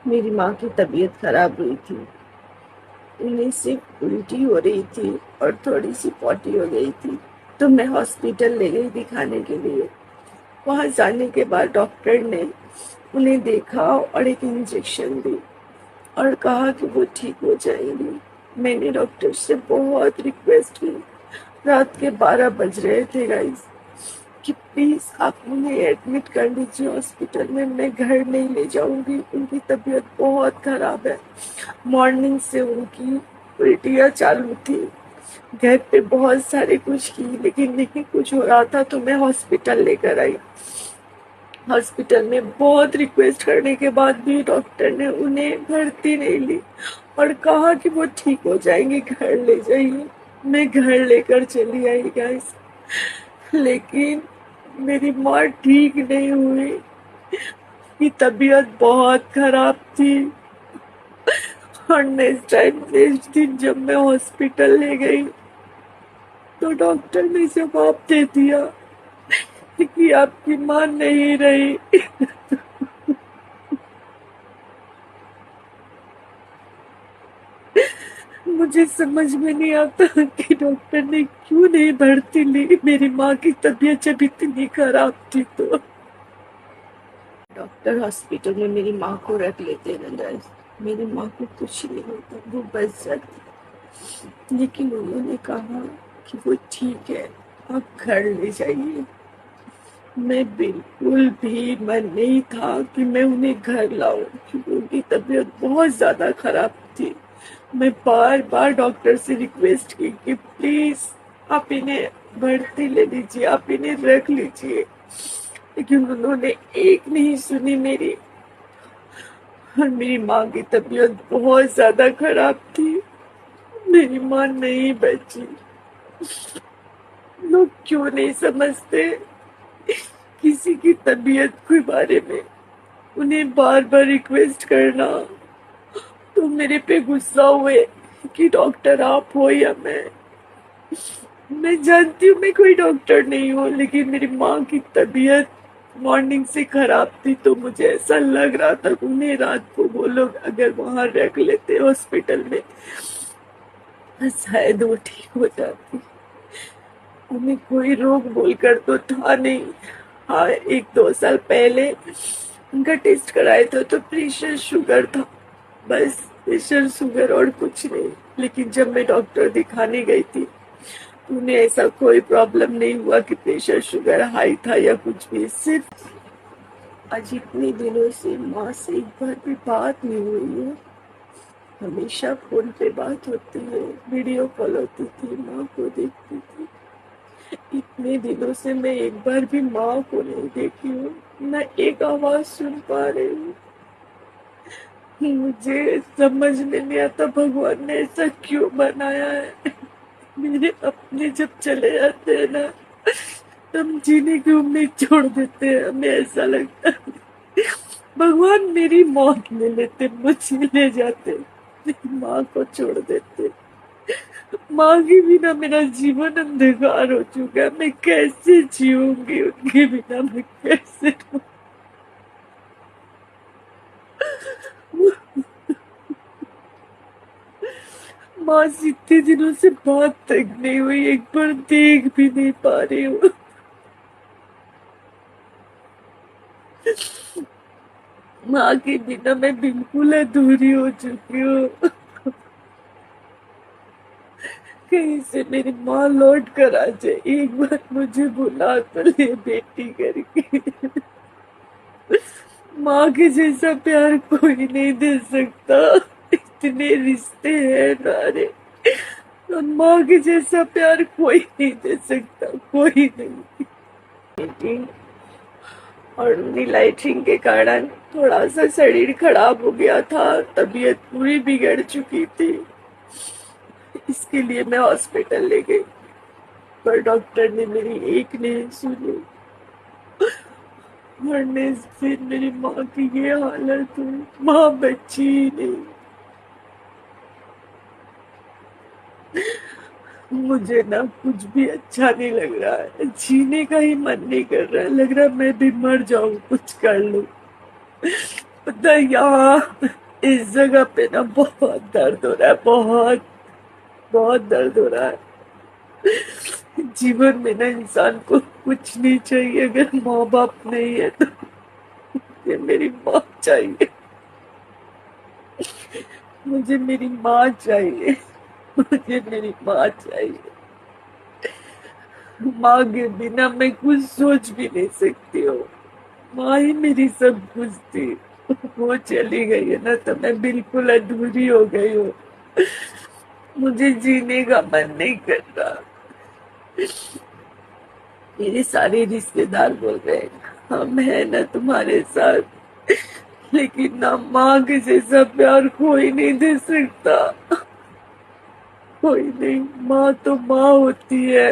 मेरी माँ की तबीयत खराब हुई थी। उन्हें सिर्फ उल्टी हो रही थी और थोड़ी सी पॉटी हो गई थी, तो मैं हॉस्पिटल ले गई दिखाने के लिए। वहां जाने के बाद डॉक्टर ने उन्हें देखा और एक इंजेक्शन दी और कहा कि वो ठीक हो जाएंगी। मैंने डॉक्टर से बहुत रिक्वेस्ट की। रात के 12 बज रहे थे गाइस, कि प्लीज आप उन्हें एडमिट कर लीजिए हॉस्पिटल में, मैं घर नहीं ले जाऊंगी, उनकी तबीयत बहुत खराब है। मॉर्निंग से उनकी उल्टियाँ चालू थी। घर पे बहुत सारे कुछ की लेकिन नहीं कुछ हो रहा था, तो मैं हॉस्पिटल लेकर आई। हॉस्पिटल में बहुत रिक्वेस्ट करने के बाद भी डॉक्टर ने उन्हें भर्ती नहीं ली और कहा कि वो ठीक हो जाएंगे, घर ले जाइए। मैं घर लेकर चली आई गाइस, लेकिन मेरी माँ ठीक नहीं हुई। की तबीयत बहुत खराब थी और नेक्स्ट दिन जब मैं हॉस्पिटल ले गई तो डॉक्टर ने जवाब दे दिया कि आपकी माँ नहीं रही। मुझे समझ में नहीं आता कि डॉक्टर ने क्यों नहीं भर्ती ली। मेरी माँ की तबीयत जब इतनी खराब थी तो डॉक्टर हॉस्पिटल में मेरी माँ को रख लेते ना, मेरी माँ को कुछ नहीं होता, वो बच जाती। लेकिन उन्होंने कहा कि वो ठीक है, आप घर ले जाइए। मैं बिल्कुल भी मन नहीं था कि मैं उन्हें घर लाऊं, क्योंकि उनकी तबीयत बहुत ज्यादा खराब थी। मैं बार बार डॉक्टर से रिक्वेस्ट की कि प्लीज आप इन्हें भर्ती ले लीजिए, आप इन्हें रख लीजिए, लेकिन उन्होंने एक नहीं सुनी मेरी। और मेरी माँ की तबीयत बहुत ज्यादा खराब थी, मेरी माँ नहीं बची। लोग क्यों नहीं समझते किसी की तबीयत के बारे में, उन्हें बार बार रिक्वेस्ट करना। तो मेरे पे गुस्सा हुए कि डॉक्टर आप हो या मैं जानती हूँ मैं कोई डॉक्टर नहीं हूँ, लेकिन मेरी माँ की तबीयत मॉर्निंग से खराब थी, तो मुझे ऐसा लग रहा था कि उन्हें रात को वो लोग अगर वहां रख लेते हॉस्पिटल में, शायद वो ठीक हो जाती। उन्हें कोई रोग बोलकर तो था नहीं। हाँ, 1-2 साल पहले उनका टेस्ट कराया था तो प्रेशर शुगर था, बस प्रेशर शुगर और कुछ नहीं। लेकिन जब मैं डॉक्टर दिखाने गई थी तो उन्हें ऐसा कोई प्रॉब्लम नहीं हुआ कि प्रेशर शुगर हाई था या कुछ भी। सिर्फ आज इतने दिनों से माँ से एक बार भी बात नहीं हुई है। हमेशा फोन पे बात होती है, वीडियो कॉल होती थी, माँ को देखती थी। इतने दिनों से मैं एक बार भी माँ को नहीं देखी हूँ, न एक आवाज सुन पा रही हूँ। मुझे समझ में नहीं आता भगवान ने ऐसा क्यों बनाया है। मेरे अपने जब चले जाते हैं ना, तब जीने की उम्मीद छोड़ देते हैं। हमें ऐसा लगता है भगवान मेरी मौत ले लेते, मुझे ले जाते, मेरी माँ को छोड़ देते। माँ के बिना मेरा जीवन अंधकार हो चुका है, मैं कैसे जीऊंगी उनके बिना, मैं कैसे माँ से इतने दिनों से बात तक नहीं हुई, एक बार देख भी नहीं पा रही हूँ। माँ के बिना मैं बिल्कुल अधूरी हो चुकी हूँ। कहीं से मेरी माँ लौट कर आ जाए, एक बार मुझे बुला तो ले बेटी करके। माँ के जैसा प्यार कोई नहीं दे सकता। इतने रिश्ते हैं नारे, और माँ के जैसा प्यार कोई नहीं दे सकता, कोई नहीं। और नीलाइटिंग के कारण थोड़ा सा शरीर खराब हो गया था, तबीयत पूरी बिगड़ चुकी थी। इसके लिए मैं हॉस्पिटल ले गई, पर डॉक्टर ने मेरी एक नहीं सुनी। मरने से मेरी माँ की ये हालत हुई, माँ बची ही नहीं। मुझे ना कुछ भी अच्छा नहीं लग रहा है, जीने का ही मन नहीं कर रहा है, लग रहा है मैं भी मर जाऊं, कुछ कर लूं। पता है, यहाँ इस जगह पे ना बहुत दर्द हो रहा है, बहुत बहुत दर्द हो रहा है। जीवन में ना इंसान को कुछ नहीं चाहिए, अगर माँ बाप नहीं है तो मुझे मेरी माँ चाहिए, मुझे मेरी माँ चाहिए, मुझे मेरी माँ चाहिए। माँ के बिना मैं कुछ सोच भी नहीं सकती हूँ। माँ ही मेरी सब कुछ थी, वो चली गई है ना तो मैं बिल्कुल अधूरी हो गई हूँ। मुझे जीने का मन नहीं कर रहा। मेरे सारे रिश्तेदार बोल रहे हैं हम है ना तुम्हारे साथ, लेकिन ना माँ के जैसा प्यार कोई नहीं दे सकता, कोई नहीं। माँ तो माँ होती है,